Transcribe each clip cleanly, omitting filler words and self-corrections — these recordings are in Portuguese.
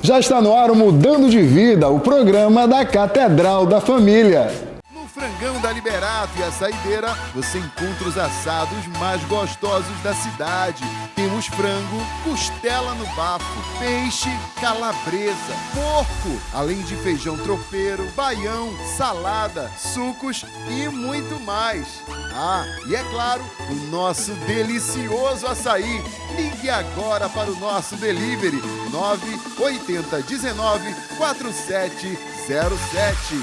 Já está no ar o Mudando de Vida, o programa da Catedral da Família. No Frangão da Liberato e a Saideira, você encontra os assados mais gostosos da cidade. Temos frango, costela no bafo, peixe, calabresa, porco, além de feijão tropeiro, baião, salada, sucos e muito mais. Ah, e é claro, o nosso delicioso açaí. Ligue agora para o nosso delivery 980 19 4707.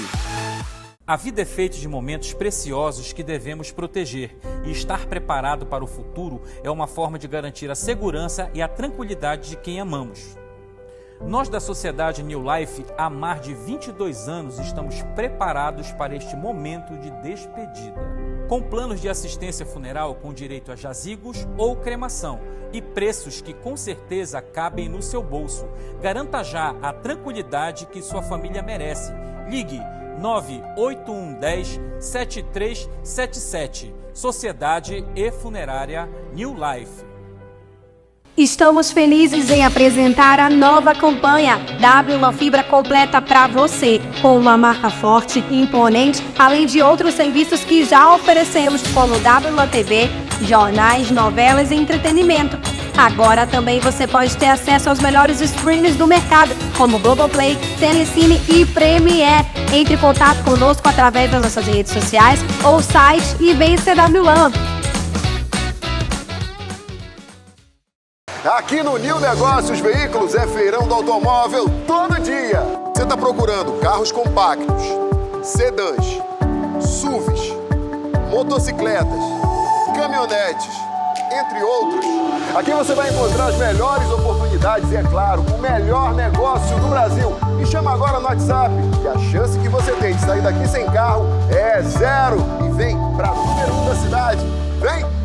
A vida é feita de momentos preciosos que devemos proteger, e estar preparado para o futuro é uma forma de garantir a segurança e a tranquilidade de quem amamos. Nós da Sociedade New Life, há mais de 22 anos, estamos preparados para este momento de despedida. Com planos de assistência funeral com direito a jazigos ou cremação e preços que com certeza cabem no seu bolso. Garanta já a tranquilidade que sua família merece. Ligue 98110 7377. Sociedade e Funerária New Life. Estamos felizes em apresentar a nova campanha W Fibra completa para você, com uma marca forte e imponente, além de outros serviços que já oferecemos, como WTV, jornais, novelas e entretenimento. Agora também você pode ter acesso aos melhores streams do mercado, como Globoplay, Telecine e Premiere. Entre em contato conosco através das nossas redes sociais ou site e vem CW Land. Aqui no New Negócios Veículos é feirão do automóvel todo dia. Você está procurando carros compactos, sedãs, SUVs, motocicletas, caminhonetes, entre outros. Aqui você vai encontrar as melhores oportunidades e, é claro, o melhor negócio do Brasil. Me chama agora no WhatsApp e a chance que você tem de sair daqui sem carro é zero. E vem para o número 1 da cidade. Vem!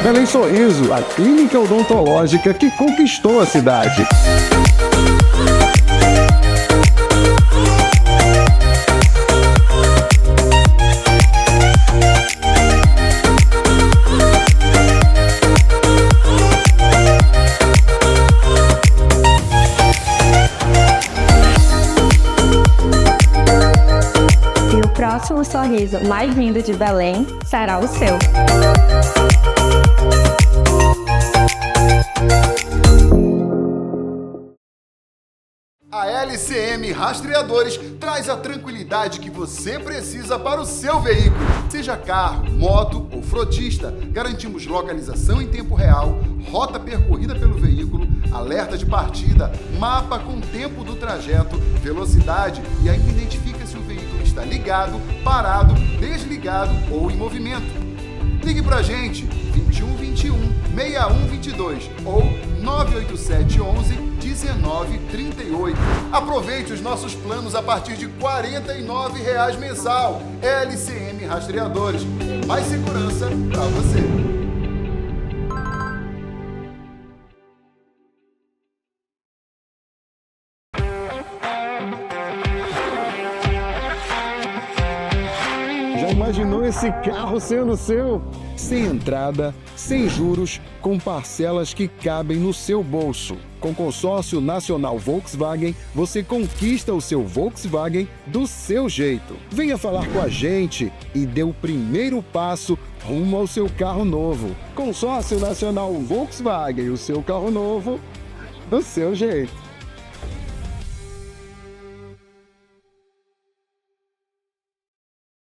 Belém Sorriso, a clínica odontológica que conquistou a cidade. E o próximo sorriso mais lindo de Belém será o seu. A LCM Rastreadores traz a tranquilidade que você precisa para o seu veículo. Seja carro, moto ou frotista, garantimos localização em tempo real, rota percorrida pelo veículo, alerta de partida, mapa com tempo do trajeto, velocidade e ainda identifica se o veículo está ligado, parado, desligado ou em movimento. Ligue pra gente 21 21 61 22 ou 987 11 19 38. Aproveite os nossos planos a partir de R$ 49,00 mensal. LCM Rastreadores. Mais segurança pra você. Já imaginou esse carro sendo seu? Sem entrada, sem juros, com parcelas que cabem no seu bolso. Com Consórcio Nacional Volkswagen, você conquista o seu Volkswagen do seu jeito. Venha falar com a gente e dê o primeiro passo rumo ao seu carro novo. Consórcio Nacional Volkswagen, o seu carro novo do seu jeito.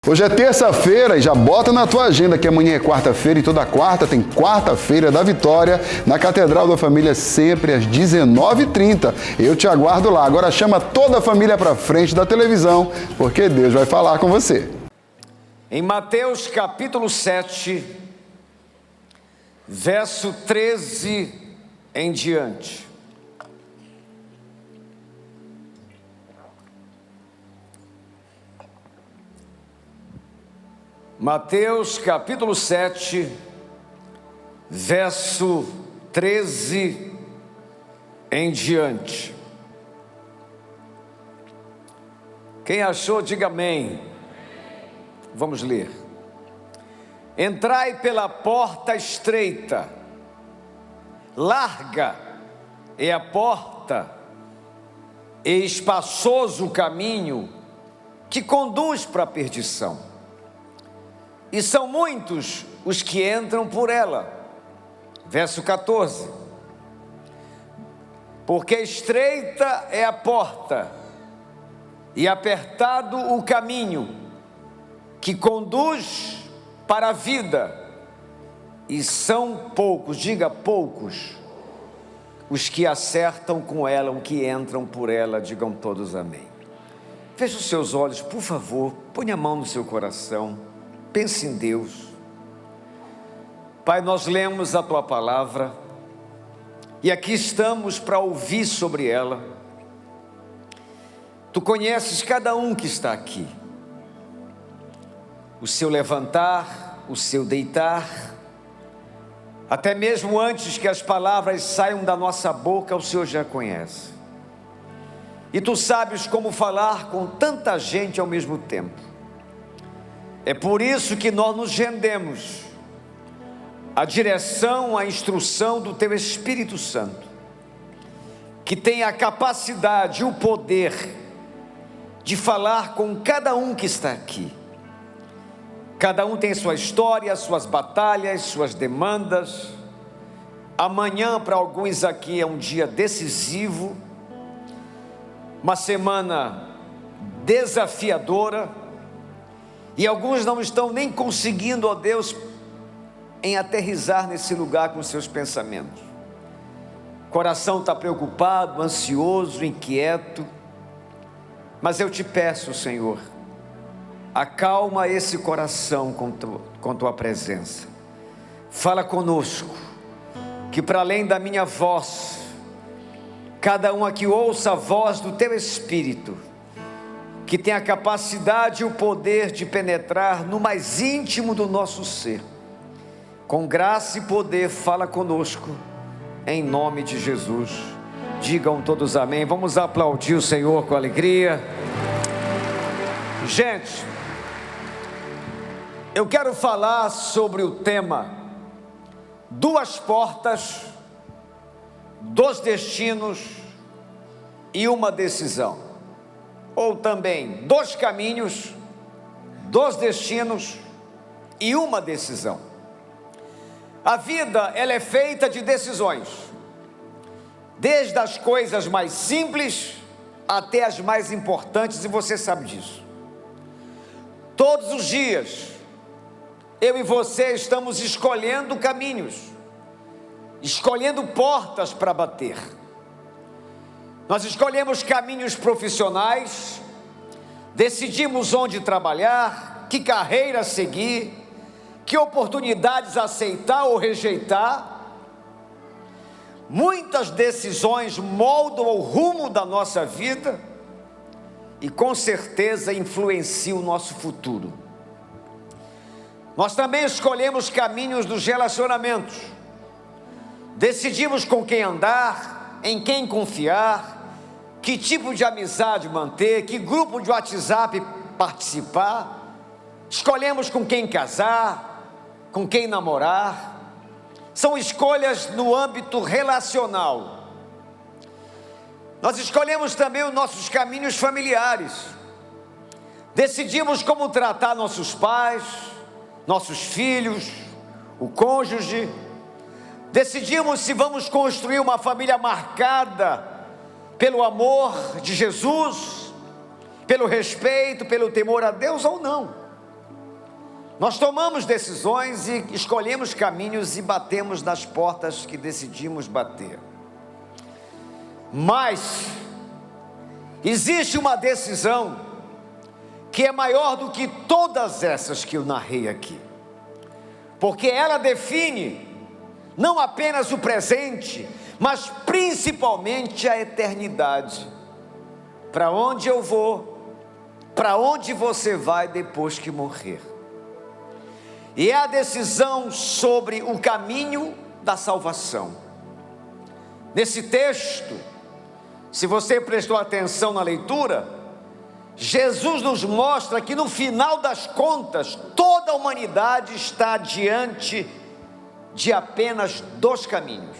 Hoje é terça-feira e já bota na tua agenda que amanhã é quarta-feira e toda quarta tem quarta-feira da Vitória na Catedral da Família, sempre às 19h30. Eu te aguardo lá. Agora chama toda a família para frente da televisão, porque Deus vai falar com você. Em Mateus capítulo 7, verso 13 em diante. Mateus capítulo 7, verso 13 em diante. Quem achou, diga amém. Vamos ler. Entrai pela porta estreita, larga é a porta e espaçoso o caminho que conduz para a perdição. E são muitos os que entram por ela. Verso 14. Porque estreita é a porta e apertado o caminho que conduz para a vida, e são poucos, diga poucos, os que acertam com ela, os que entram por ela, digam todos amém. Feche os seus olhos, por favor, ponha a mão no seu coração. Pense em Deus. Pai, nós lemos a Tua palavra e aqui estamos para ouvir sobre ela. Tu conheces cada um que está aqui, o seu levantar, o seu deitar, até mesmo antes que as palavras saiam da nossa boca, o Senhor já conhece. E Tu sabes como falar com tanta gente ao mesmo tempo. É por isso que nós nos rendemos à direção, à instrução do Teu Espírito Santo, que tem a capacidade e o poder de falar com cada um que está aqui. Cada um tem sua história, suas batalhas, suas demandas. Amanhã para alguns aqui é um dia decisivo, uma semana desafiadora, e alguns não estão nem conseguindo, ó Deus, em aterrissar nesse lugar com seus pensamentos. O coração está preocupado, ansioso, inquieto. Mas eu te peço, Senhor, acalma esse coração com tua presença. Fala conosco, que para além da minha voz, cada um aqui ouça a voz do Teu Espírito, que tem a capacidade e o poder de penetrar no mais íntimo do nosso ser. Com graça e poder, fala conosco, em nome de Jesus. Digam todos amém. Vamos aplaudir o Senhor com alegria. Gente, eu quero falar sobre o tema duas portas, dois destinos e uma decisão. Ou também, dois caminhos, dois destinos e uma decisão. A vida, ela é feita de decisões, desde as coisas mais simples até as mais importantes, e você sabe disso. Todos os dias, eu e você estamos escolhendo caminhos, escolhendo portas para bater. Nós escolhemos caminhos profissionais, decidimos onde trabalhar, que carreira seguir, que oportunidades aceitar ou rejeitar. Muitas decisões moldam o rumo da nossa vida e com certeza influenciam o nosso futuro. Nós também escolhemos caminhos dos relacionamentos, decidimos com quem andar, em quem confiar, que tipo de amizade manter, que grupo de WhatsApp participar. Escolhemos com quem casar, com quem namorar. São escolhas no âmbito relacional. Nós escolhemos também os nossos caminhos familiares. Decidimos como tratar nossos pais, nossos filhos, o cônjuge. Decidimos se vamos construir uma família marcada pelo amor de Jesus, pelo respeito, pelo temor a Deus ou não. Nós tomamos decisões e escolhemos caminhos e batemos nas portas que decidimos bater. Mas existe uma decisão que é maior do que todas essas que eu narrei aqui, porque ela define não apenas o presente, mas principalmente a eternidade. Para onde eu vou, para onde você vai depois que morrer. E é a decisão sobre o caminho da salvação. Nesse texto, se você prestou atenção na leitura, Jesus nos mostra que no final das contas, toda a humanidade está diante de apenas dois caminhos: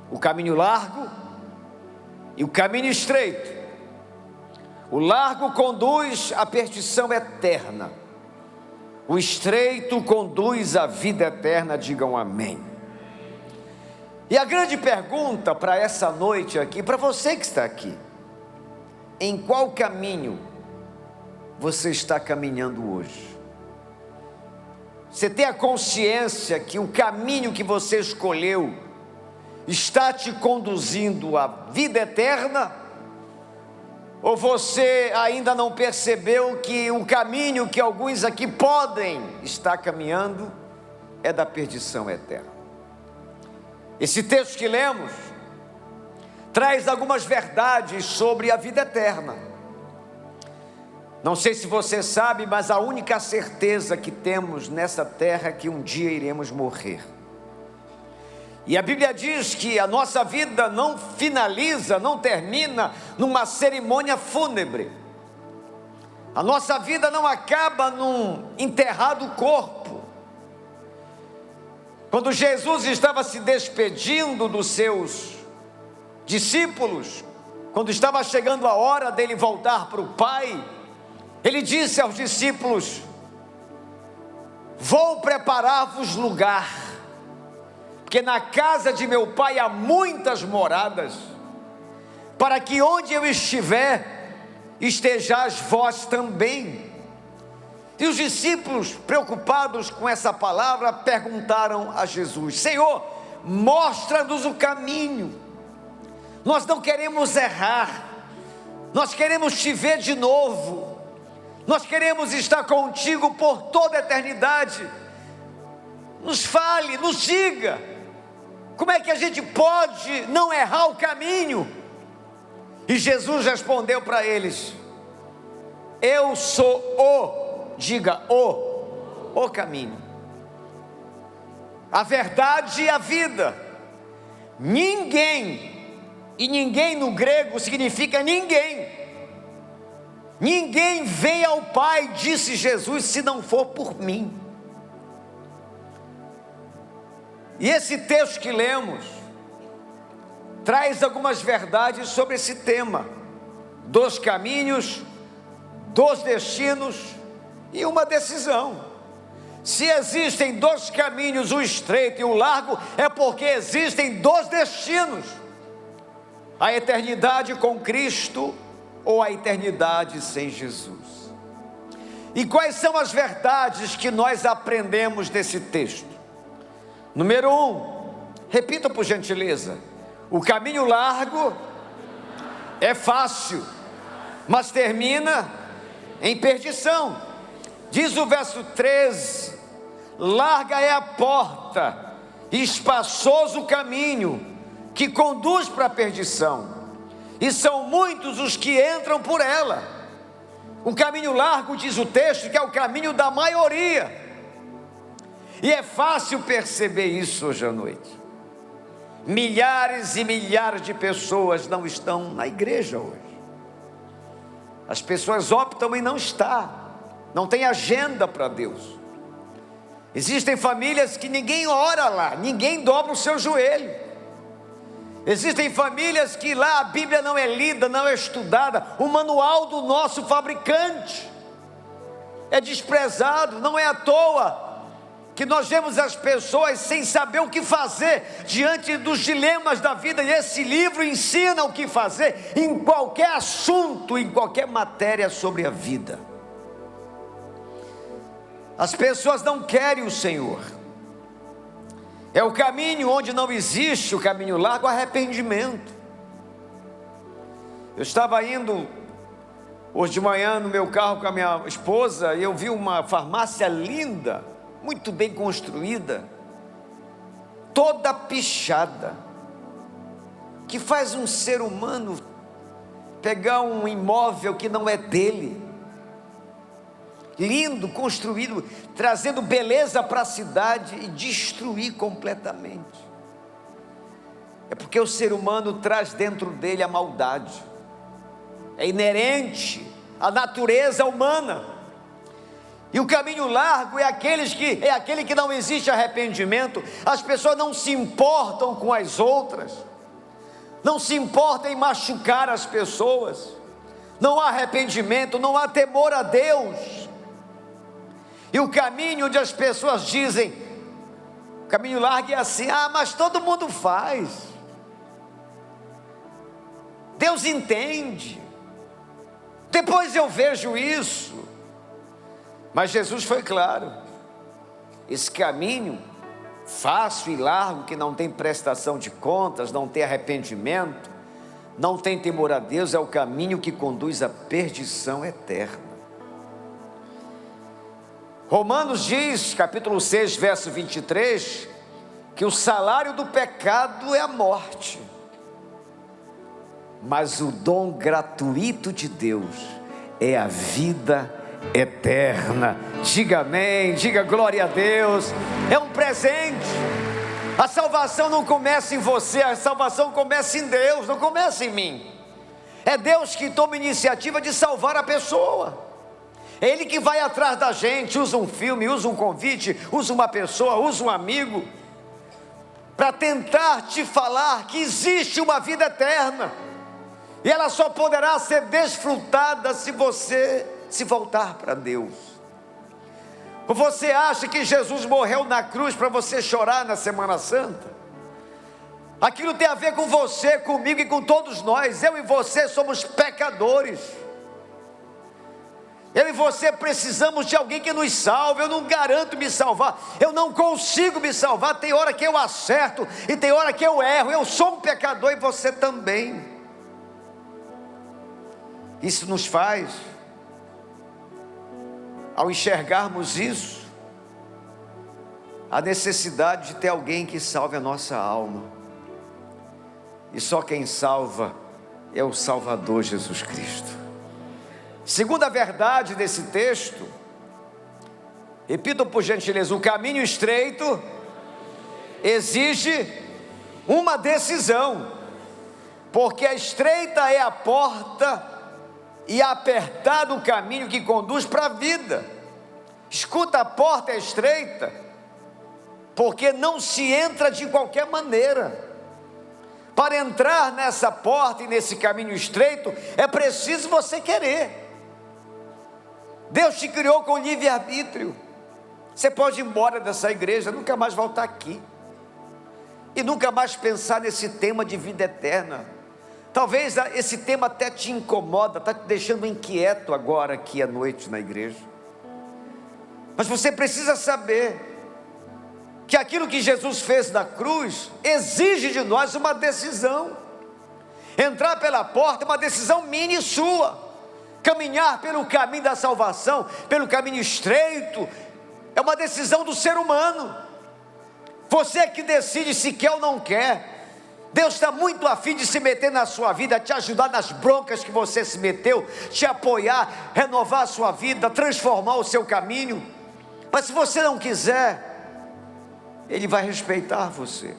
o caminho largo e o caminho estreito. O largo conduz à perdição eterna, o estreito conduz à vida eterna. Digam amém. E a grande pergunta para essa noite aqui, para você que está aqui: em qual caminho você está caminhando hoje? Você tem a consciência que o caminho que você escolheu está te conduzindo à vida eterna? Ou você ainda não percebeu que o caminho que alguns aqui podem estar caminhando é da perdição eterna? Esse texto que lemos traz algumas verdades sobre a vida eterna. Não sei se você sabe, mas a única certeza que temos nessa terra é que um dia iremos morrer. E a Bíblia diz que a nossa vida não finaliza, não termina numa cerimônia fúnebre. A nossa vida não acaba num enterrado corpo. Quando Jesus estava se despedindo dos seus discípulos, quando estava chegando a hora dele voltar para o Pai, ele disse aos discípulos: vou preparar-vos lugar, porque na casa de meu Pai há muitas moradas, para que onde eu estiver, estejais vós também. E os discípulos, preocupados com essa palavra, perguntaram a Jesus: Senhor, mostra-nos o caminho. Nós não queremos errar, nós queremos te ver de novo, nós queremos estar contigo por toda a eternidade. Nos fale, nos diga, como é que a gente pode não errar o caminho? E Jesus respondeu para eles: eu sou diga o caminho, a verdade e a vida. Ninguém, e ninguém no grego significa ninguém, ninguém vem ao Pai, disse Jesus, se não for por mim. E esse texto que lemos traz algumas verdades sobre esse tema: dos caminhos, dos destinos e uma decisão. Se existem dois caminhos, o estreito e o largo, é porque existem dois destinos: a eternidade com Cristo ou a eternidade sem Jesus. E quais são as verdades que nós aprendemos desse texto? Número 1, repita por gentileza: o caminho largo é fácil, mas termina em perdição. Diz o verso 13: larga é a porta, espaçoso o caminho que conduz para a perdição, e são muitos os que entram por ela. O caminho largo, diz o texto, que é o caminho da maioria. E é fácil perceber isso hoje à noite. Milhares e milhares de pessoas não estão na igreja hoje. As pessoas optam em não estar, não tem agenda para Deus. Existem famílias que ninguém ora lá, ninguém dobra o seu joelho. Existem famílias que lá a Bíblia não é lida, não é estudada, o manual do nosso fabricante é desprezado. Não é à toa que nós vemos as pessoas sem saber o que fazer diante dos dilemas da vida, e esse livro ensina o que fazer em qualquer assunto, em qualquer matéria sobre a vida. As pessoas não querem o Senhor. É o caminho onde não existe o caminho largo, arrependimento. Eu estava indo hoje de manhã no meu carro com a minha esposa e eu vi uma farmácia linda, muito bem construída, toda pichada, que faz um ser humano pegar um imóvel que não é dele, lindo, construído, trazendo beleza para a cidade e destruir completamente. É porque o ser humano traz dentro dele a maldade, é inerente à natureza humana. E o caminho largo é aquele que não existe arrependimento. As pessoas não se importam com as outras, não se importam em machucar as pessoas, não há arrependimento, não há temor a Deus. E o caminho onde as pessoas dizem, o caminho largo é assim: ah, mas todo mundo faz, Deus entende, depois eu vejo isso. Mas Jesus foi claro: esse caminho fácil e largo, que não tem prestação de contas, não tem arrependimento, não tem temor a Deus, é o caminho que conduz à perdição eterna. Romanos diz, capítulo 6, verso 23, que o salário do pecado é a morte, mas o dom gratuito de Deus é a vida eterna. Diga amém, diga glória a Deus. É um presente. A salvação não começa em você, a salvação começa em Deus, não começa em mim. É Deus que toma a iniciativa de salvar a pessoa. É Ele que vai atrás da gente, usa um filme, usa um convite, usa uma pessoa, usa um amigo, para tentar te falar que existe uma vida eterna, e ela só poderá ser desfrutada se você se voltar para Deus. Você acha que Jesus morreu na cruz para você chorar na Semana Santa? Aquilo tem a ver com você, comigo e com todos nós. Eu e você somos pecadores. Eu e você precisamos de alguém que nos salve. Eu não garanto me salvar, eu não consigo me salvar. Tem hora que eu acerto e tem hora que eu erro. Eu sou um pecador e você também. Isso nos faz, ao enxergarmos isso, a necessidade de ter alguém que salve a nossa alma. E só quem salva é o Salvador Jesus Cristo. Segunda verdade desse texto, repito por gentileza: o caminho estreito exige uma decisão, porque a estreita é a porta e apertado o caminho que conduz para a vida. Escuta, a porta é estreita, porque não se entra de qualquer maneira. Para entrar nessa porta e nesse caminho estreito, é preciso você querer. Deus te criou com livre-arbítrio. Você pode ir embora dessa igreja, nunca mais voltar aqui, e nunca mais pensar nesse tema de vida eterna. Talvez esse tema até te incomoda, está te deixando inquieto agora aqui à noite na igreja. Mas você precisa saber que aquilo que Jesus fez na cruz exige de nós uma decisão. Entrar pela porta é uma decisão minha e sua. Caminhar pelo caminho da salvação, pelo caminho estreito, é uma decisão do ser humano. Você é que decide se quer ou não quer. Deus está muito afim de se meter na sua vida, te ajudar nas broncas que você se meteu, te apoiar, renovar a sua vida, transformar o seu caminho. Mas se você não quiser, Ele vai respeitar você.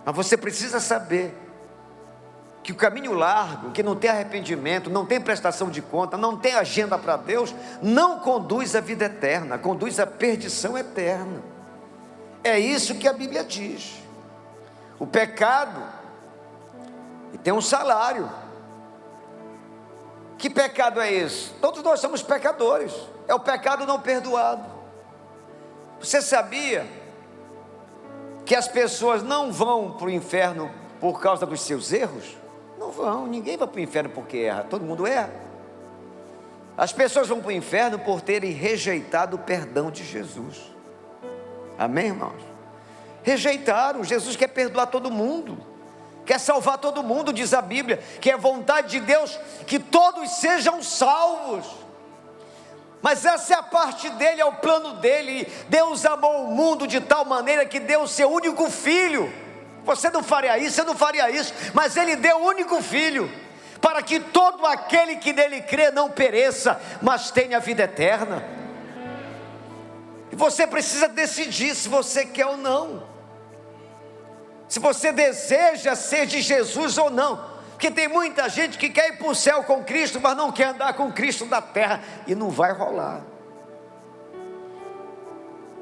Mas você precisa saber que o caminho largo, que não tem arrependimento, não tem prestação de conta, não tem agenda para Deus, não conduz à vida eterna, conduz à perdição eterna. É isso que a Bíblia diz. O pecado tem um salário. Que pecado é esse? Todos nós somos pecadores. É o pecado não perdoado. Você sabia que as pessoas não vão para o inferno por causa dos seus erros? Não vão, ninguém vai para o inferno porque erra, todo mundo erra. As pessoas vão para o inferno por terem rejeitado o perdão de Jesus. Amém, irmãos? Rejeitaram. Jesus quer perdoar todo mundo, quer salvar todo mundo, diz a Bíblia, que é vontade de Deus que todos sejam salvos. Mas essa é a parte dele, é o plano dele. Deus amou o mundo de tal maneira que deu o seu único filho. Você não faria isso, você não faria isso, mas ele deu o único filho, para que todo aquele que nele crê não pereça, mas tenha vida eterna. E você precisa decidir se você quer ou não, se você deseja ser de Jesus ou não, porque tem muita gente que quer ir para o céu com Cristo, mas não quer andar com Cristo na terra, e não vai rolar.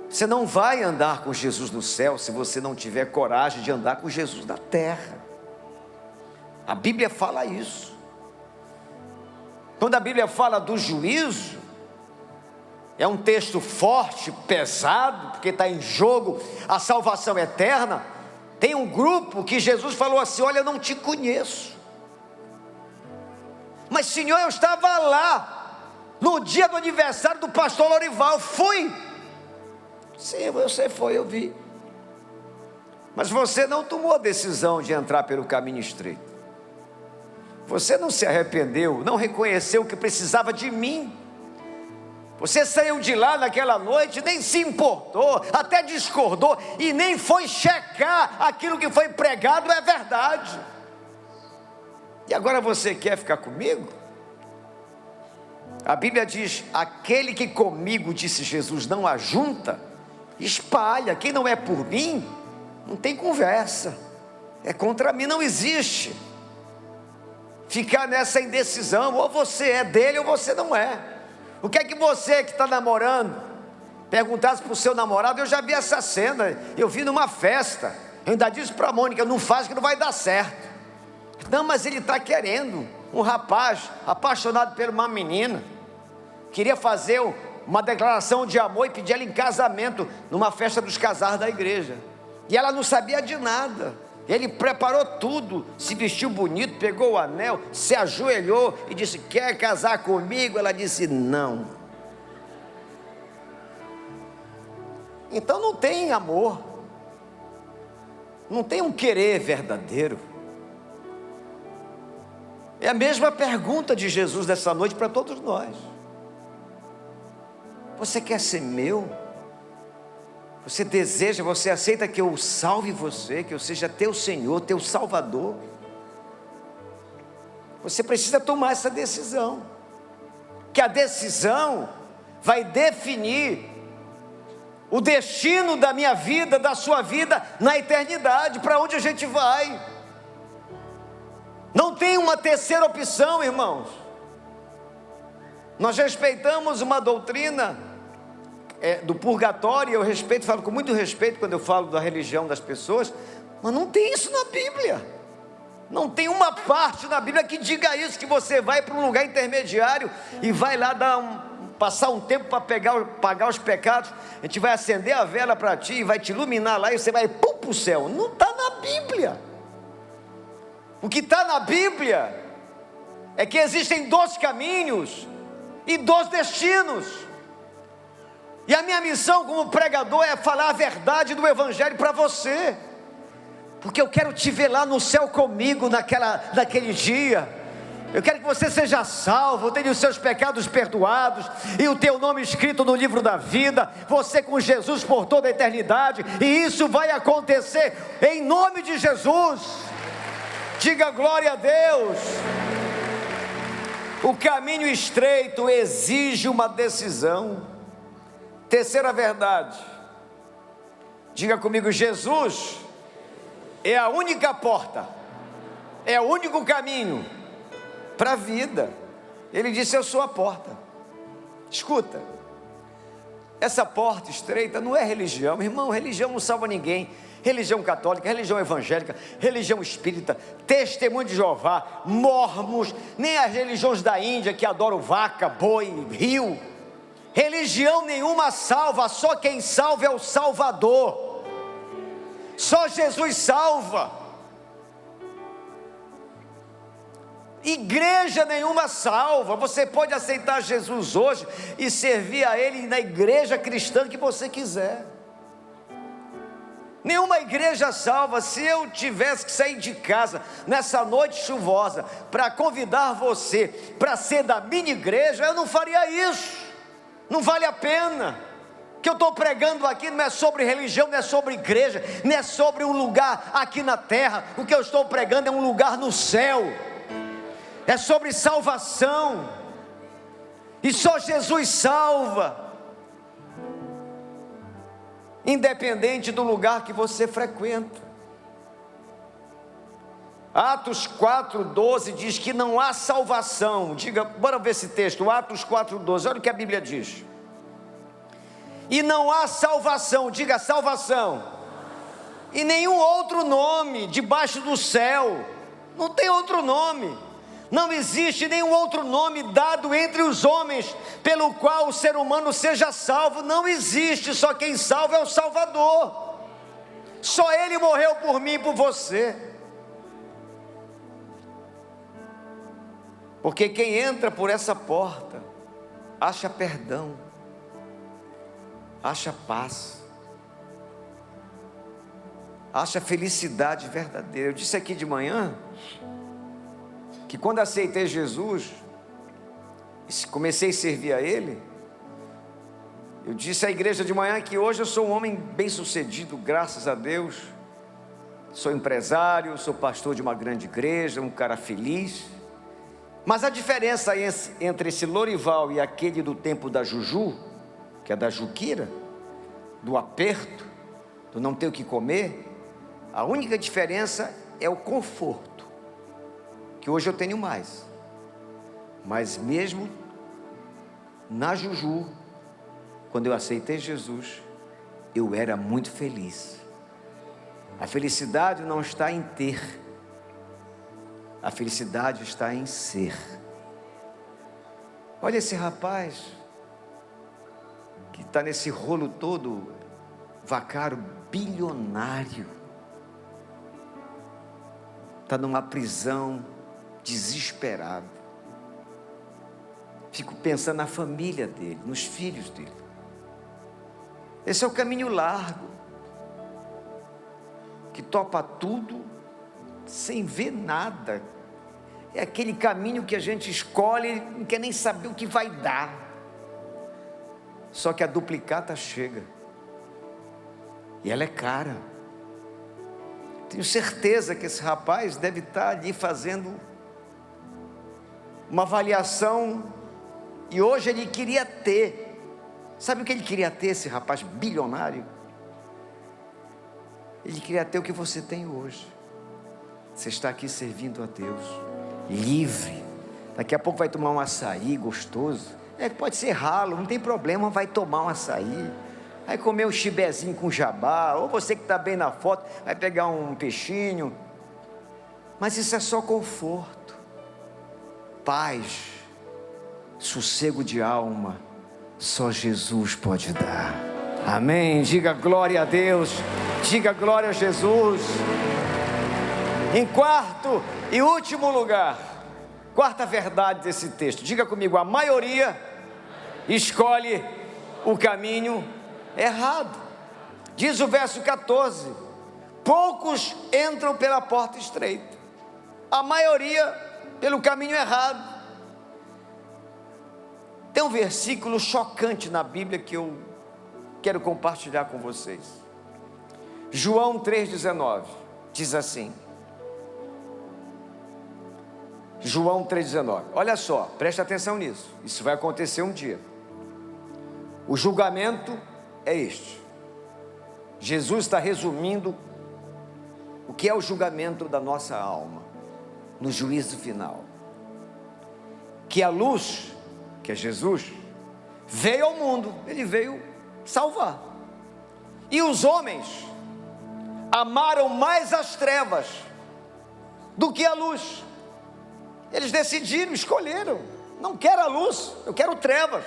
Você não vai andar com Jesus no céu se você não tiver coragem de andar com Jesus na terra. A Bíblia fala isso. Quando a Bíblia fala do juízo, é um texto forte, pesado, porque está em jogo a salvação eterna. Tem um grupo que Jesus falou assim: olha, eu não te conheço. Mas Senhor, eu estava lá no dia do aniversário do pastor Lorival, fui. Sim, você foi, eu vi. Mas você não tomou a decisão de entrar pelo caminho estreito. Você não se arrependeu, não reconheceu que precisava de mim. Você saiu de lá naquela noite, nem se importou, até discordou, e nem foi checar aquilo que foi pregado é verdade. E agora você quer ficar comigo? A Bíblia diz: aquele que comigo, disse Jesus, não ajunta, espalha. Quem não é por mim, não tem conversa, é contra mim, não existe ficar nessa indecisão, ou você é dele ou você não é. O que é que você que está namorando perguntasse para o seu namorado? Eu já vi essa cena, eu vi numa festa, eu ainda disse para a Mônica: não faz que não vai dar certo. Não, mas ele está querendo, um rapaz apaixonado por uma menina, queria fazer uma declaração de amor e pedir ela em casamento numa festa dos casais da igreja, e ela não sabia de nada. Ele preparou tudo, se vestiu bonito, pegou o anel, se ajoelhou e disse: quer casar comigo? Ela disse: não. Então não tem amor, não tem um querer verdadeiro. É a mesma pergunta de Jesus dessa noite para todos nós: você quer ser meu? Você deseja, você aceita que eu salve você, que eu seja teu Senhor, teu Salvador? Você precisa tomar essa decisão, que a decisão vai definir o destino da minha vida, da sua vida na eternidade, para onde a gente vai. Não tem uma terceira opção, irmãos. Nós respeitamos uma doutrina do purgatório, eu respeito, falo com muito respeito quando eu falo da religião das pessoas, mas não tem isso na Bíblia. Não tem uma parte na Bíblia que diga isso, que você vai para um lugar intermediário e vai lá passar um tempo para pagar os pecados, a gente vai acender a vela para ti e vai te iluminar lá e você vai para o céu. Não está na Bíblia. O que está na Bíblia é que existem 2 caminhos e 2 destinos. E a minha missão como pregador é falar a verdade do Evangelho para você, porque eu quero te ver lá no céu comigo naquele dia. Eu quero que você seja salvo, tenha os seus pecados perdoados e o teu nome escrito no livro da vida, você com Jesus por toda a eternidade, e isso vai acontecer em nome de Jesus. Diga glória a Deus. O caminho estreito exige uma decisão. Terceira verdade, diga comigo: Jesus é a única porta, é o único caminho para a vida. Ele disse: eu sou a porta. Escuta, essa porta estreita não é religião, irmão. Religião não salva ninguém. Religião católica, religião evangélica, religião espírita, testemunho de Jeová, mormons, nem as religiões da Índia que adoram vaca, boi, rio. Religião nenhuma salva, só quem salva é o Salvador. Só Jesus salva. Igreja nenhuma salva. Você pode aceitar Jesus hoje e servir a Ele na igreja cristã que você quiser. Nenhuma igreja salva. Se eu tivesse que sair de casa nessa noite chuvosa para convidar você para ser da minha igreja, eu não faria isso. Não vale a pena. O que eu estou pregando aqui não é sobre religião, não é sobre igreja, não é sobre um lugar aqui na terra. O que eu estou pregando é um lugar no céu. É sobre salvação, e só Jesus salva, independente do lugar que você frequenta. Atos 4:12 diz que não há salvação. Diga, bora ver esse texto, Atos 4:12, olha o que a Bíblia diz. E não há salvação, diga salvação, e nenhum outro nome debaixo do céu. Não tem outro nome. Não existe nenhum outro nome dado entre os homens pelo qual o ser humano seja salvo. Não existe, só quem salva é o Salvador. Só Ele morreu por mim e por você. Porque quem entra por essa porta acha perdão, acha paz, acha felicidade verdadeira. Eu disse aqui de manhã que quando aceitei Jesus, comecei a servir a Ele, eu disse à igreja de manhã que hoje eu sou um homem bem sucedido, graças a Deus. Sou empresário, sou pastor de uma grande igreja, um cara feliz. Mas a diferença entre esse Lorival e aquele do tempo da Juju, que é da Juquira, do aperto, do não ter o que comer, a única diferença é o conforto, que hoje eu tenho mais. Mas mesmo na Juju, quando eu aceitei Jesus, eu era muito feliz. A felicidade não está em ter, a felicidade está em ser. Olha esse rapaz que está nesse rolo todo, vacaro bilionário, está numa prisão, desesperado. Fico pensando na família dele, nos filhos dele. Esse é o caminho largo, que topa tudo sem ver nada. É aquele caminho que a gente escolhe e não quer nem saber o que vai dar. Só que a duplicata chega, e ela é cara. Tenho certeza que esse rapaz deve estar ali fazendo uma avaliação, e hoje ele queria ter. Sabe o que ele queria ter, esse rapaz bilionário? Ele queria ter o que você tem hoje. Você está aqui servindo a Deus, livre. Daqui a pouco vai tomar um açaí gostoso. Pode ser ralo, não tem problema, vai tomar um açaí. Vai comer um chibezinho com jabá. Ou você que está bem na foto, vai pegar um peixinho. Mas isso é só conforto, paz, sossego de alma. Só Jesus pode dar. Amém? Diga glória a Deus. Diga glória a Jesus. Em quarto e último lugar, quarta verdade desse texto. Diga comigo, a maioria escolhe o caminho errado. Diz o verso 14: poucos entram pela porta estreita, a maioria pelo caminho errado. Tem um versículo chocante na Bíblia que eu quero compartilhar com vocês. João 3,19 diz assim. João 3,19, olha só, preste atenção nisso. Isso vai acontecer um dia. O julgamento é este. Jesus está resumindo o que é o julgamento da nossa alma no juízo final. Que a luz, que é Jesus, veio ao mundo, Ele veio salvar. E os homens amaram mais as trevas do que a luz. Eles decidiram, escolheram: não quero a luz, eu quero trevas.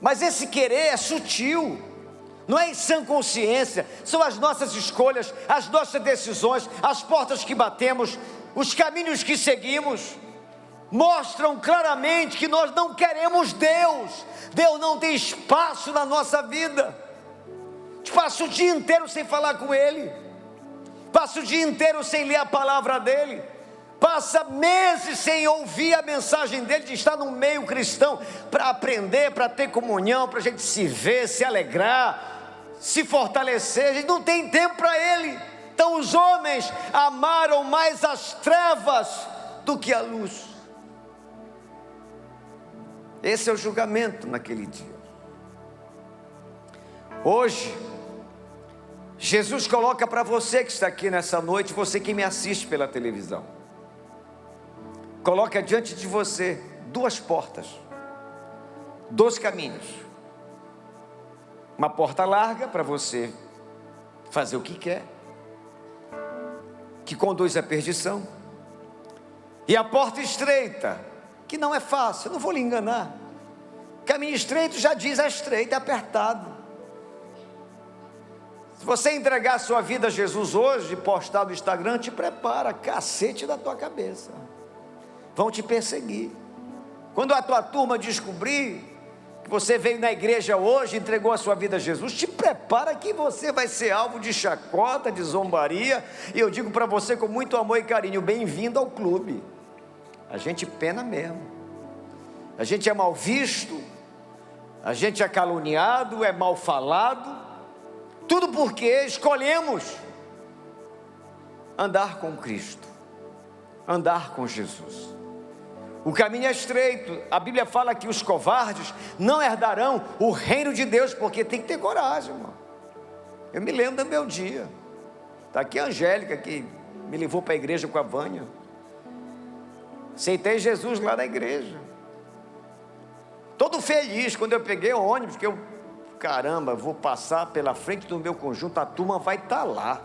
Mas esse querer é sutil. não é em sã consciência, são as nossas escolhas, as nossas decisões, as portas que batemos, os caminhos que seguimos, mostram claramente que nós não queremos Deus. Deus não tem espaço na nossa vida. Passa o dia inteiro sem falar com Ele, passa o dia inteiro sem ler a palavra dEle, passa meses sem ouvir a mensagem dEle, de estar no meio cristão, para aprender, para ter comunhão, para a gente se ver, se alegrar, se fortalecer. A gente não tem tempo para Ele. Então os homens amaram mais as trevas do que a luz. Esse é o julgamento naquele dia. Hoje, Jesus coloca para você que está aqui nessa noite, você que me assiste pela televisão, coloca diante de você duas portas, dois caminhos. Uma porta larga para você fazer o que quer, que conduz à perdição, e a porta estreita, que não é fácil, eu não vou lhe enganar. Caminho estreito já diz, é estreito, é apertado. Se você entregar a sua vida a Jesus hoje, postar no Instagram, te prepara, cacete da tua cabeça. Vão te perseguir. Quando a tua turma descobrir que você veio na igreja hoje, entregou a sua vida a Jesus, te prepara que você vai ser alvo de chacota, de zombaria. E eu digo para você com muito amor e carinho, bem-vindo ao clube. A gente pena mesmo. A gente é mal visto, a gente é caluniado, é mal falado. Tudo porque escolhemos andar com Cristo, andar com Jesus. O caminho é estreito. A Bíblia fala que os covardes não herdarão o reino de Deus, porque tem que ter coragem, irmão. Eu me lembro do meu dia. Está aqui a Angélica, que me levou para a igreja com a Vânia. Aceitei Jesus lá na igreja. Todo feliz quando eu peguei o ônibus, que eu... caramba, vou passar pela frente do meu conjunto, a turma vai estar lá.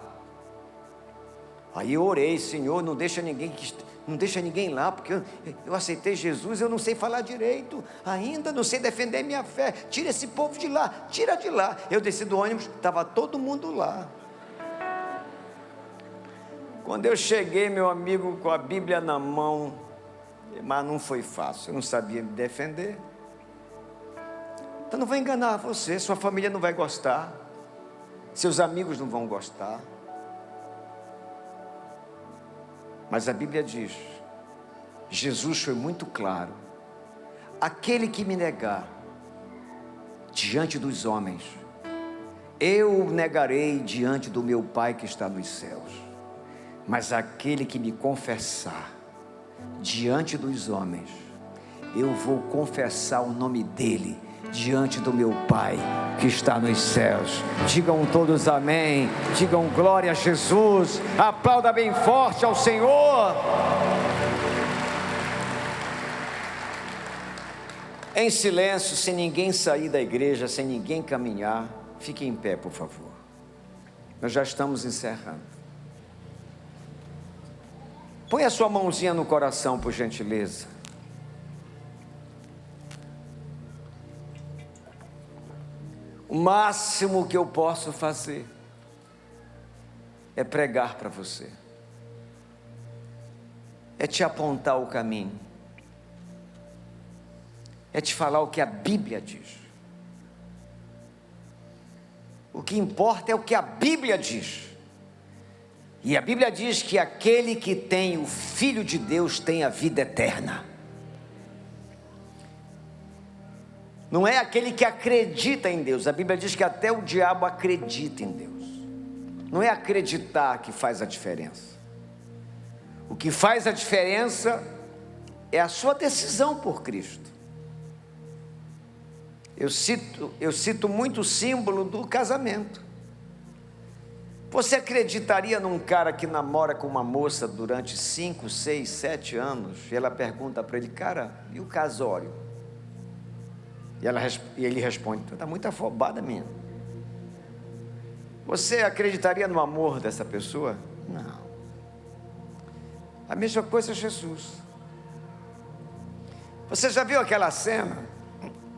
Aí eu orei, Senhor, não deixa ninguém lá, porque eu aceitei Jesus, eu não sei falar direito, ainda não sei defender minha fé, tira esse povo de lá, tira de lá. Eu desci do ônibus, estava todo mundo lá. Quando eu cheguei, meu amigo, com a Bíblia na mão, mas não foi fácil, eu não sabia me defender. Então não vou enganar você, sua família não vai gostar, seus amigos não vão gostar. Mas a Bíblia diz, Jesus foi muito claro, aquele que me negar diante dos homens, eu o negarei diante do meu Pai que está nos céus. Mas aquele que me confessar diante dos homens, eu vou confessar o nome dele diante do meu Pai que está nos céus. Digam todos amém, digam glória a Jesus, aplauda bem forte ao Senhor. Em silêncio, sem ninguém sair da igreja, sem ninguém caminhar, fique em pé, por favor. Nós já estamos encerrando. Põe a sua mãozinha no coração, por gentileza. O máximo que eu posso fazer é pregar para você, é te apontar o caminho, é te falar o que a Bíblia diz. O que importa é o que a Bíblia diz. E a Bíblia diz que aquele que tem o Filho de Deus tem a vida eterna. Não é aquele que acredita em Deus. A Bíblia diz que até o diabo acredita em Deus. Não é acreditar que faz a diferença. O que faz a diferença é a sua decisão por Cristo. Eu cito muito o símbolo do casamento. Você acreditaria num cara que namora com uma moça durante 5, 6, 7 anos, e ela pergunta para ele, cara, e o casório? E ele responde, está muito afobada, menina. Você acreditaria no amor dessa pessoa? Não. A mesma coisa é Jesus. Você já viu aquela cena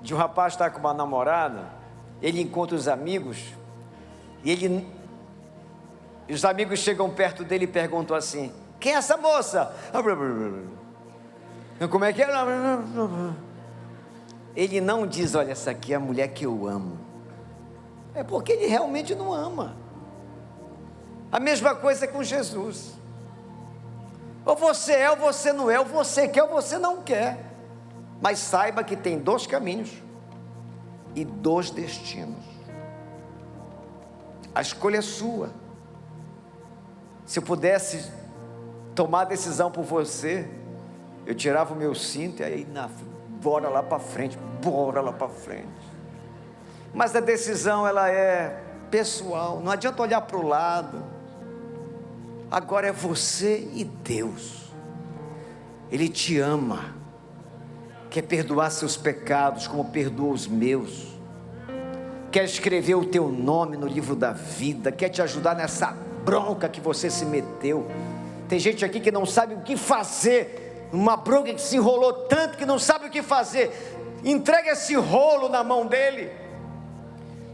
de um rapaz estar com uma namorada, ele encontra os amigos E os amigos chegam perto dele e perguntam assim: quem é essa moça? Como é que é? Ele não diz: olha, essa aqui é a mulher que eu amo. É porque ele realmente não ama. A mesma coisa com Jesus. Ou você é ou você não é, ou você quer ou você não quer. Mas saiba que tem 2 caminhos e 2 destinos. A escolha é sua. Se eu pudesse tomar a decisão por você, eu tirava o meu cinto e aí, bora lá para frente, bora lá para frente. Mas a decisão, ela é pessoal, não adianta olhar para o lado. Agora é você e Deus. Ele te ama, quer perdoar seus pecados como perdoa os meus, quer escrever o teu nome no livro da vida, quer te ajudar nessa bronca que você se meteu. Tem gente aqui que não sabe o que fazer, uma bronca que se enrolou tanto que não sabe o que fazer. Entrega esse rolo na mão dele.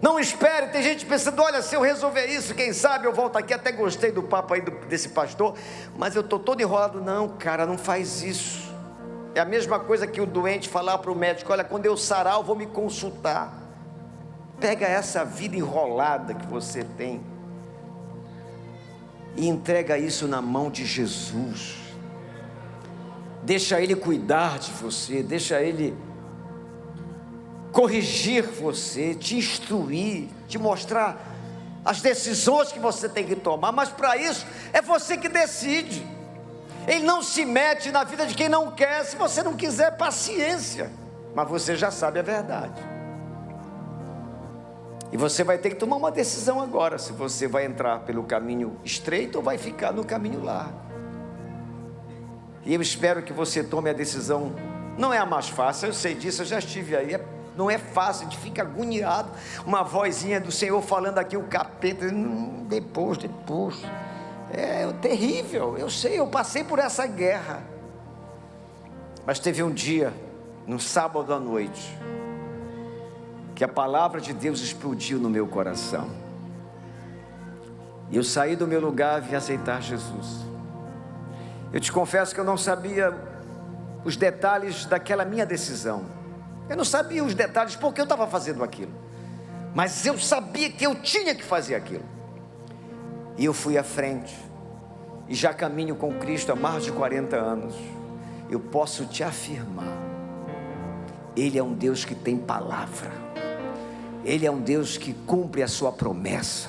Não espere. Tem gente pensando: olha, se eu resolver isso, quem sabe eu volto aqui. Até gostei do papo aí desse pastor, mas eu estou todo enrolado. Não, cara, não faz isso. É a mesma coisa que o doente falar para o médico: olha, quando eu sarar eu vou me consultar. Pega essa vida enrolada que você tem e entrega isso na mão de Jesus. Deixa Ele cuidar de você, deixa Ele corrigir você, te instruir, te mostrar as decisões que você tem que tomar. Mas para isso é você que decide. Ele não se mete na vida de quem não quer. Se você não quiser, paciência, mas você já sabe a verdade. E você vai ter que tomar uma decisão agora, se você vai entrar pelo caminho estreito ou vai ficar no caminho largo. E eu espero que você tome a decisão. Não é a mais fácil, eu sei disso, eu já estive aí. Não é fácil, a gente fica agoniado. Uma vozinha do Senhor falando aqui, o capeta, depois. É terrível, eu sei, eu passei por essa guerra. Mas teve um dia, no sábado à noite, que a palavra de Deus explodiu no meu coração. E eu saí do meu lugar e vim aceitar Jesus. Eu te confesso que eu não sabia os detalhes daquela minha decisão. Eu não sabia os detalhes porque eu estava fazendo aquilo, mas eu sabia que eu tinha que fazer aquilo. E eu fui à frente, e já caminho com Cristo há mais de 40 anos. Eu posso te afirmar: Ele é um Deus que tem palavra, Ele é um Deus que cumpre a sua promessa,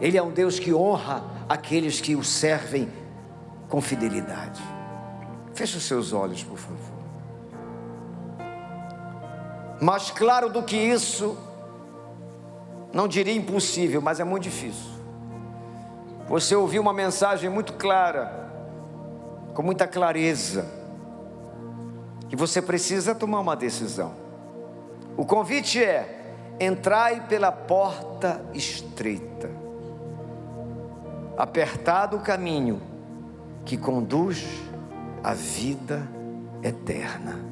Ele é um Deus que honra aqueles que o servem com fidelidade. Feche os seus olhos, por favor. Mais claro do que isso, não diria impossível, mas é muito difícil. Você ouviu uma mensagem muito clara, com muita clareza, que você precisa tomar uma decisão. O convite é: entrai pela porta estreita, apertado o caminho que conduz à vida eterna.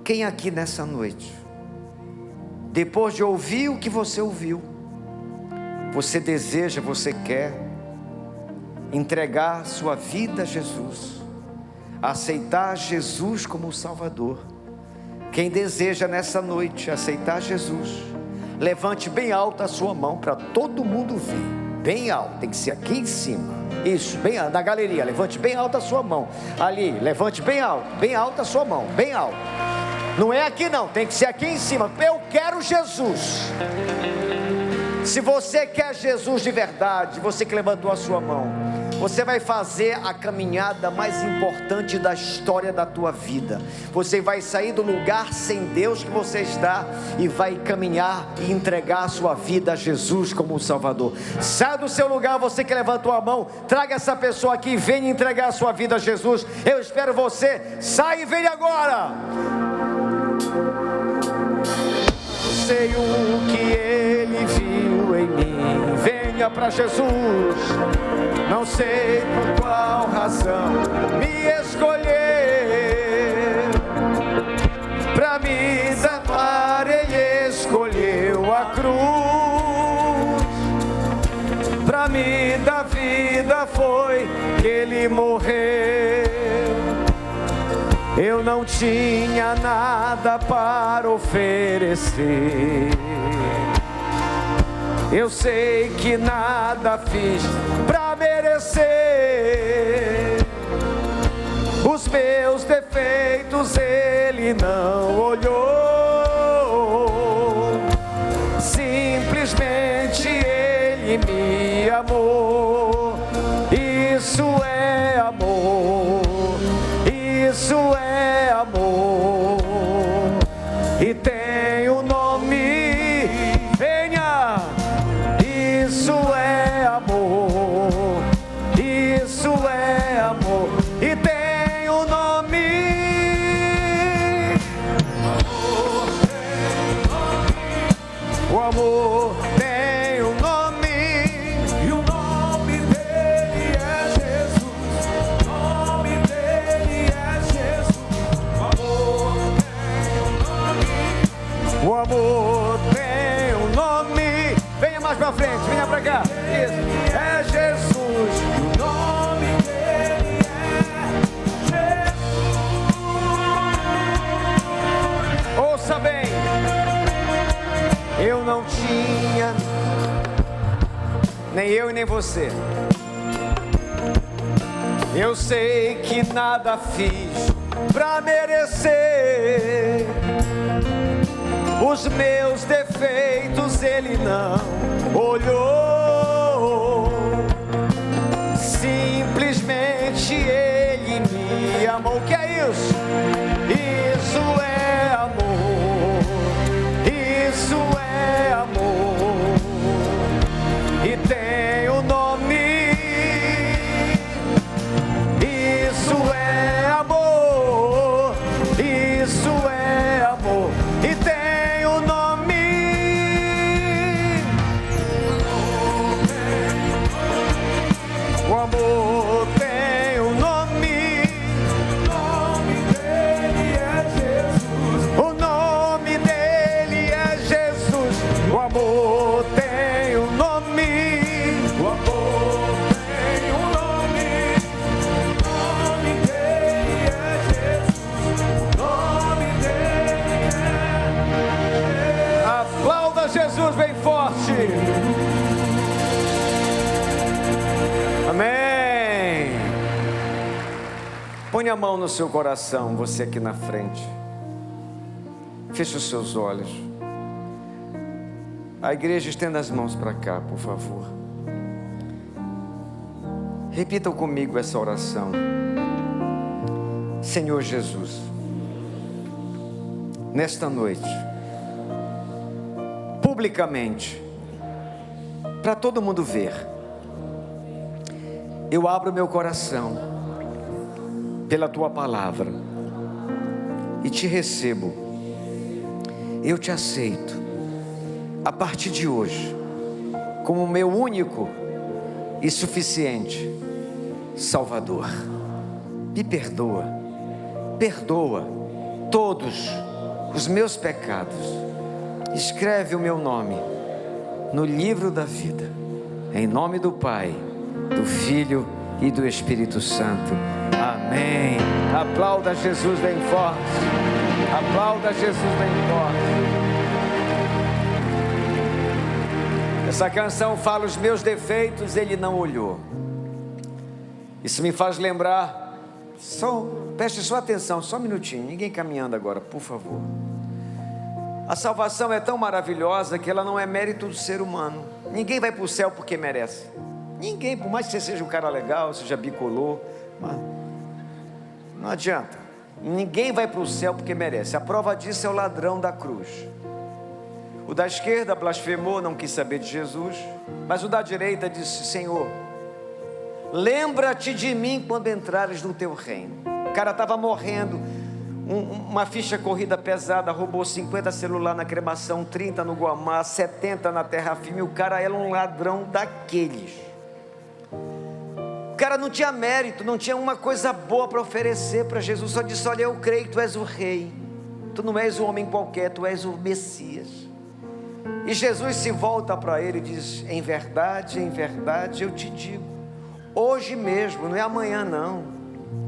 Quem aqui nessa noite, depois de ouvir o que você ouviu, você deseja, você quer entregar sua vida a Jesus, aceitar Jesus como Salvador? Quem deseja nessa noite aceitar Jesus, levante bem alto a sua mão para todo mundo ver. Bem alto, tem que ser aqui em cima. Isso, bem alto, na galeria, levante bem alto a sua mão. Ali, levante bem alto a sua mão, bem alto. Não é aqui não, tem que ser aqui em cima. Eu quero Jesus. Se você quer Jesus de verdade, você que levantou a sua mão, você vai fazer a caminhada mais importante da história da tua vida. Você vai sair do lugar sem Deus que você está e vai caminhar e entregar a sua vida a Jesus como o Salvador. Saia do seu lugar, você que levantou a mão, traga essa pessoa aqui e venha entregar a sua vida a Jesus. Eu espero você. Sai e venha agora. Sei o que Ele viu em mim. Venha para Jesus. Não sei por qual razão me escolher. Para me salvar Ele escolheu a cruz. pra me dar vida foi que Ele morreu. Eu não tinha nada para oferecer. Eu sei que nada fiz pra merecer. Os meus defeitos Ele não olhou. Simplesmente Ele me amou. Isso é amor. Isso é amor. E tem um nome. Venha. Isso é amor. Isso é amor. E tem um nome. O amor tem um nome. E o nome dele é Jesus. O nome dele é Jesus. O amor tem um nome. O amor tem um nome. Venha mais pra frente, venha pra cá. Isso. É Jesus. O nome dele é Jesus. Ouça bem. Eu não tinha, nem eu e nem você. Eu sei que nada fiz pra merecer. Os meus defeitos Ele não olhou. Simplesmente Ele me amou. O que é isso? Isso é amor. Isso é amor. E tem um nome. Isso é amor. Isso é amor. E tem um nome. O amor tem um nome. O nome dele é Jesus. O nome dele é Jesus. O amor tem um nome. O amor tem um nome. O nome dele é Jesus. O nome dele é. Aplauda Jesus bem forte. Amém. Põe a mão no seu coração, você aqui na frente. Feche os seus olhos. A igreja, estenda as mãos para cá, por favor. Repitam comigo essa oração. Senhor Jesus, nesta noite, publicamente, para todo mundo ver, eu abro meu coração pela Tua palavra e te recebo. Eu te aceito a partir de hoje como meu único e suficiente Salvador. Me perdoa, perdoa todos os meus pecados. Escreve o meu nome no livro da vida, em nome do Pai, do Filho e do Espírito Santo. Amém. Aplauda Jesus bem forte. Aplauda Jesus bem forte. Essa canção fala os meus defeitos, Ele não olhou. Isso me faz lembrar. Preste sua atenção, só um minutinho. Ninguém caminhando agora, por favor. A salvação é tão maravilhosa que ela não é mérito do ser humano. Ninguém vai para o céu porque merece. Ninguém, por mais que você seja um cara legal, seja bicolor, não adianta. Ninguém vai para o céu porque merece. A prova disso é o ladrão da cruz. O da esquerda blasfemou, não quis saber de Jesus, mas o da direita disse: Senhor, lembra-te de mim quando entrares no teu reino. O cara estava morrendo, uma ficha corrida pesada, roubou 50 celular na cremação, 30 no Guamá, 70 na terra firme. O cara era um ladrão daqueles. O cara não tinha mérito, não tinha uma coisa boa para oferecer para Jesus. Só disse: olha, eu creio que tu és o rei. Tu não és um homem qualquer, tu és o Messias. E Jesus se volta para ele e diz: em verdade eu te digo, hoje mesmo, não é amanhã não,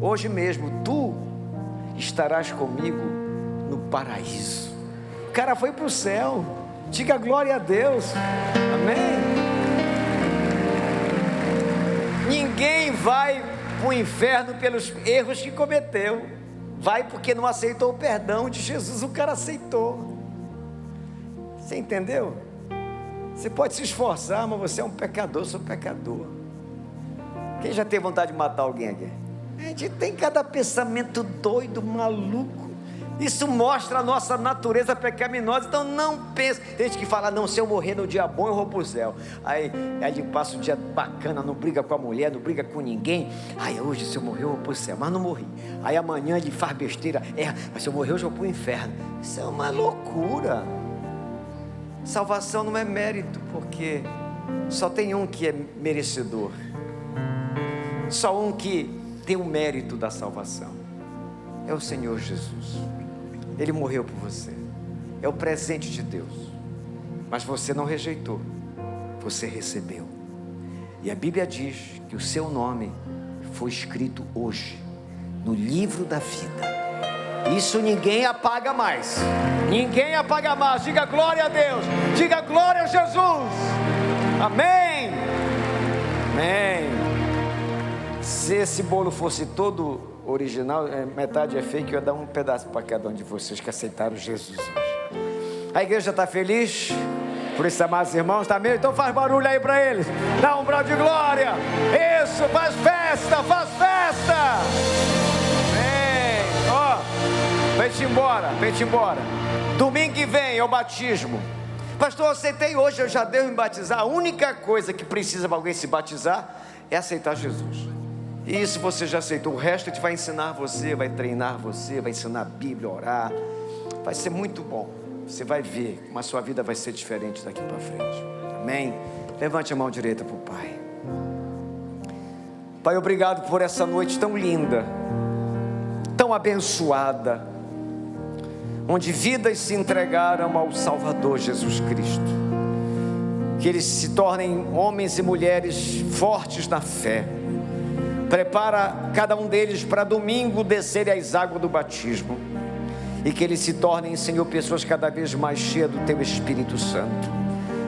hoje mesmo tu estarás comigo no paraíso. O cara foi para o céu. Diga glória a Deus. Amém. Ninguém vai para o inferno pelos erros que cometeu. Vai porque não aceitou o perdão de Jesus. O cara aceitou. Você entendeu? Você pode se esforçar, mas você é um pecador. Eu sou pecador. Quem já teve vontade de matar alguém aqui? A gente tem cada pensamento doido, maluco. Isso mostra a nossa natureza pecaminosa. Então não pense. Tem gente que fala: não, se eu morrer no dia bom eu vou para o céu. Aí ele passa um dia bacana, não briga com a mulher, não briga com ninguém. Aí hoje, se eu morrer eu vou para o céu, mas não morri. Aí amanhã ele faz besteira, mas se eu morrer hoje eu vou para o inferno. Isso é uma loucura. Salvação não é mérito, porque só tem um que é merecedor, só um que tem o mérito da salvação, é o Senhor Jesus. Ele morreu por você, é o presente de Deus, mas você não rejeitou, você recebeu. E a Bíblia diz que o seu nome foi escrito hoje no livro da vida. Isso ninguém apaga mais. Ninguém apaga mais. Diga glória a Deus. Diga glória a Jesus. Amém. Amém. Se esse bolo fosse todo original, metade é fake, eu ia dar um pedaço para cada um de vocês que aceitaram Jesus hoje. A igreja está feliz por esses amados irmãos? Está mesmo? Então faz barulho aí para eles. Dá um brado de glória. Isso, faz festa, faz festa. Vem-te embora. Domingo que vem é o batismo. Pastor, eu aceitei hoje, eu já devo me batizar. A única coisa que precisa para alguém se batizar é aceitar Jesus. E isso você já aceitou. O resto a gente vai ensinar você, vai treinar você, vai ensinar a Bíblia, a orar. Vai ser muito bom. Você vai ver como a sua vida vai ser diferente daqui para frente. Amém? Levante a mão direita para o Pai. Pai, obrigado por essa noite tão linda, tão abençoada, onde vidas se entregaram ao Salvador Jesus Cristo. Que eles se tornem homens e mulheres fortes na fé. Prepara cada um deles para domingo descerem às águas do batismo. E que eles se tornem, Senhor, pessoas cada vez mais cheias do Teu Espírito Santo.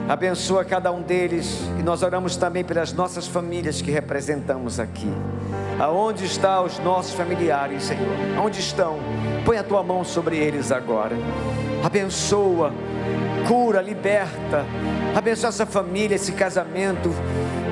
Abençoa cada um deles. E nós oramos também pelas nossas famílias que representamos aqui. Aonde estão os nossos familiares, Senhor? Aonde estão? Põe a Tua mão sobre eles agora. Abençoa, cura, liberta. Abençoa essa família, esse casamento.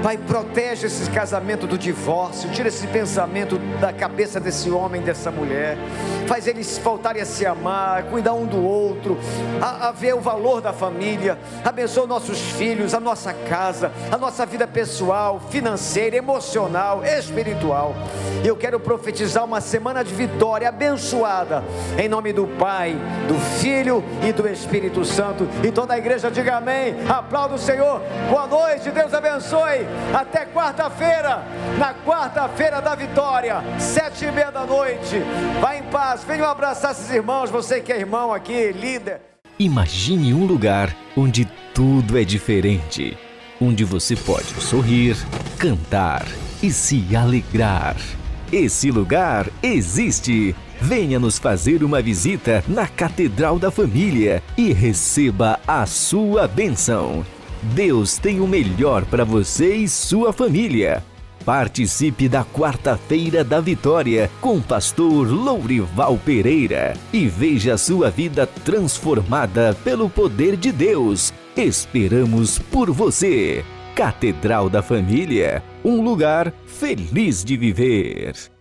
Pai, protege esse casamento do divórcio. Tira esse pensamento da cabeça desse homem, dessa mulher. Faz eles voltarem a se amar, a cuidar um do outro, a ver o valor da família. Abençoa nossos filhos, a nossa casa, a nossa vida pessoal, financeira, emocional, espiritual. Eu quero profetizar uma semana de vitória abençoada, em nome do Pai, do Filho e do Espírito Santo. E toda a igreja diga amém. Aplauda o Senhor. Boa noite, Deus abençoe. Até quarta-feira, na quarta-feira da vitória, 7:30 da noite. Vai em paz, venham abraçar esses irmãos. Você que é irmão aqui, líder. Imagine um lugar onde tudo é diferente, onde você pode sorrir, cantar e se alegrar. Esse lugar existe. Venha nos fazer uma visita na Catedral da Família e receba a sua bênção. Deus tem o melhor para você e sua família. Participe da Quarta-feira da Vitória com o pastor Lourival Pereira e veja a sua vida transformada pelo poder de Deus. Esperamos por você. Catedral da Família, um lugar feliz de viver.